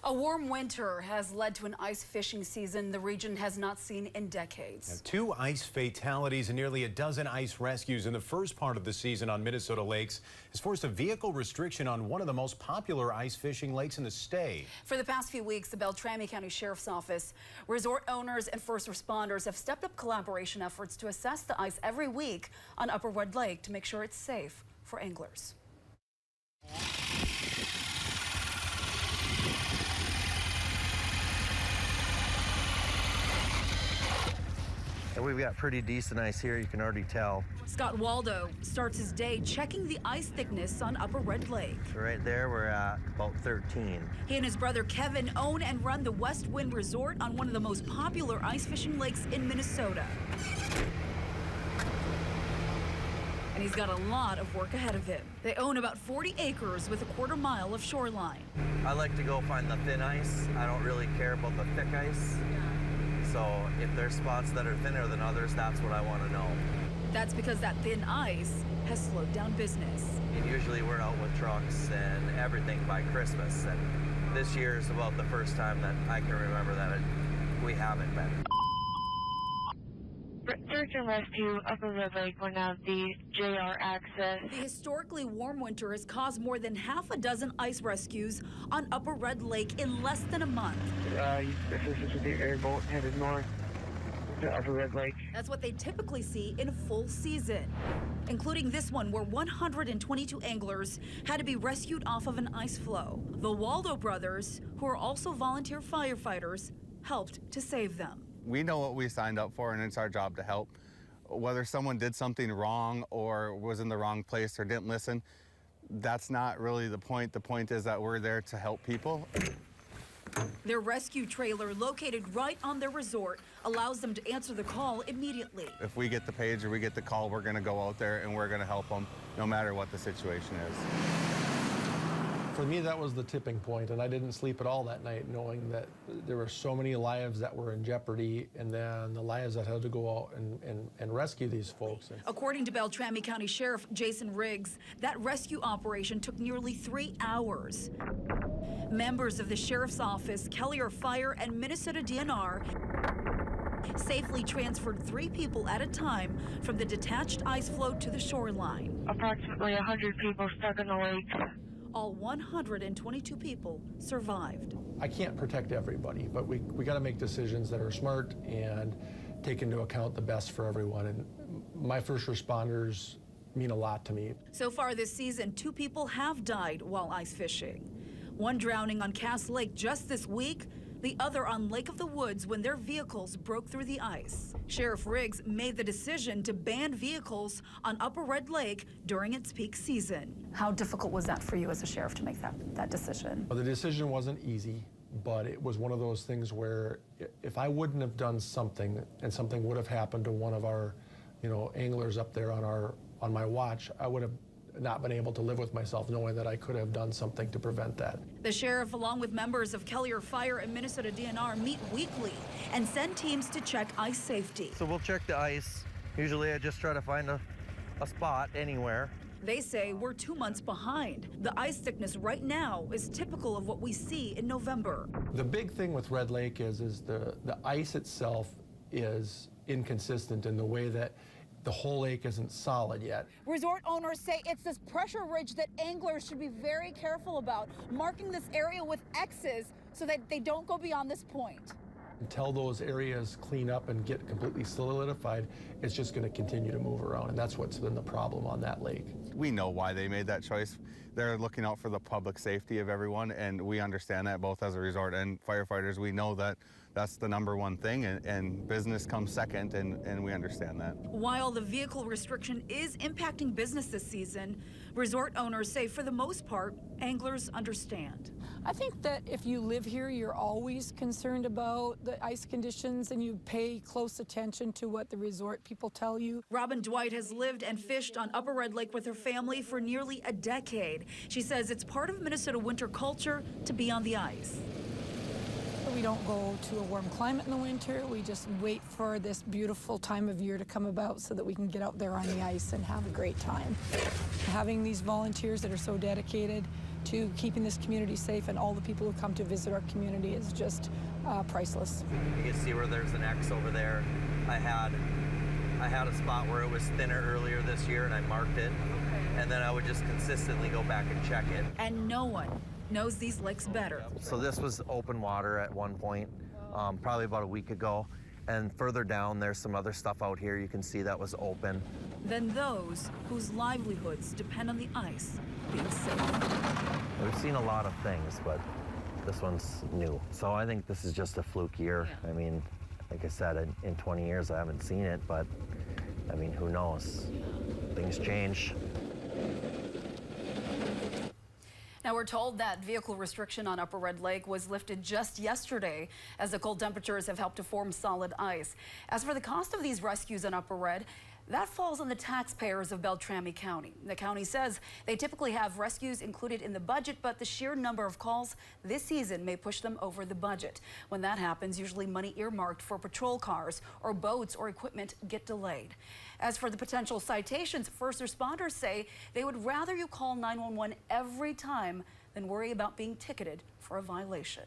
A warm winter has led to an ice fishing season the region has not seen in decades. Now, 2 ice fatalities and nearly a dozen ice rescues in the first part of the season on Minnesota lakes has forced a vehicle restriction on one of the most popular ice fishing lakes in the state. For the past few weeks, the Beltrami County Sheriff's Office, resort owners and first responders have stepped up collaboration efforts to assess the ice every week on Upper Red Lake to make sure it's safe for anglers. And we've got pretty decent ice here, you can already tell. Scott Waldo starts his day checking the ice thickness on Upper Red Lake. So right there, we're at about 13. He and his brother Kevin own and run the West Wind Resort on one of the most popular ice fishing lakes in Minnesota. And he's got a lot of work ahead of him. They own about 40 acres with a quarter mile of shoreline. I like to go find the thin ice. I don't really care about the thick ice. So if there's spots that are thinner than others, that's what I want to know. That's because that thin ice has slowed down business. And usually we're out with trucks and everything by Christmas. And this year is about the first time that I can remember that we haven't been. Search and rescue Upper Red Lake will now be JR access. The historically warm winter has caused more than half a dozen ice rescues on Upper Red Lake in less than a month. Assistance with the airboat headed north to Upper Red Lake. That's what they typically see in a full season, including this one where 122 anglers had to be rescued off of an ice floe. The Waldo brothers, who are also volunteer firefighters, helped to save them. We know what we signed up for, and it's our job to help. Whether someone did something wrong or was in the wrong place or didn't listen, that's not really the point. The point is that we're there to help people. Their rescue trailer, located right on their resort, allows them to answer the call immediately. If we get the page or we get the call, we're going to go out there and we're going to help them no matter what the situation is. For me, that was the tipping point, and I didn't sleep at all that night knowing that there were so many lives that were in jeopardy, and then the lives that had to go out and rescue these folks. According to Beltrami County Sheriff Jason Riggs, that rescue operation took nearly 3 hours. Members of the Sheriff's Office, Kellier Fire, and Minnesota DNR safely transferred 3 people at a time from the detached ice floe to the shoreline. Approximately 100 people stuck in the lake. All 122 people survived. I can't protect everybody, but we got to make decisions that are smart and take into account the best for everyone. And my first responders mean a lot to me. So far this season, 2 people have died while ice fishing. One drowning on Cass Lake just this week, the other on Lake of the Woods when their vehicles broke through the ice. Sheriff Riggs made the decision to ban vehicles on Upper Red Lake during its peak season. How difficult was that for you as a sheriff to make that decision? Well, the decision wasn't easy, but it was one of those things where if I wouldn't have done something and something would have happened to one of our, anglers up there on my watch, I would have not been able to live with myself knowing that I could have done something to prevent that. The sheriff, along with members of Kellier Fire and Minnesota DNR, meet weekly and send teams to check ice safety. So we'll check the ice. Usually I just try to find a spot anywhere. They say we're 2 months behind. The ice thickness right now is typical of what we see in November. The big thing with Red Lake is the ice itself is inconsistent in the way that the whole lake isn't solid yet. Resort owners say it's this pressure ridge that anglers should be very careful about, marking this area with X's so that they don't go beyond this point. Until those areas clean up and get completely solidified, it's just going to continue to move around, and that's what's been the problem on that lake. We know why they made that choice. They're looking out for the public safety of everyone, and we understand that both as a resort and firefighters. We know that that's the #1 thing, and business comes second, and we understand that. While the vehicle restriction is impacting business this season, resort owners say for the most part, anglers understand. I think that if you live here, you're always concerned about the ice conditions and you pay close attention to what the resort people tell you. Robin Dwight has lived and fished on Upper Red Lake with her family for nearly a decade. She says it's part of Minnesota winter culture to be on the ice. We don't go to a warm climate in the winter. We just wait for this beautiful time of year to come about so that we can get out there on the ice and have a great time. Having these volunteers that are so dedicated to keeping this community safe, and all the people who come to visit our community is just priceless. You can see where there's an X over there. I had a spot where it was thinner earlier this year, and I marked it. And then I would just consistently go back and check it. And no one knows these lakes better. So this was open water at one point, probably about a week ago. And further down, there's some other stuff out here you can see that was open. Then those whose livelihoods depend on the ice being safe. We've seen a lot of things, but this one's new. So I think this is just a fluke year. I mean, like I said, in 20 years I haven't seen it, but I mean, who knows? Things change. Now, we're told that vehicle restriction on Upper Red Lake was lifted just yesterday as the cold temperatures have helped to form solid ice. As for the cost of these rescues on Upper Red, that falls on the taxpayers of Beltrami County. The county says they typically have rescues included in the budget, but the sheer number of calls this season may push them over the budget. When that happens, usually money earmarked for patrol cars or boats or equipment get delayed. As for the potential citations, first responders say they would rather you call 911 every time than worry about being ticketed for a violation.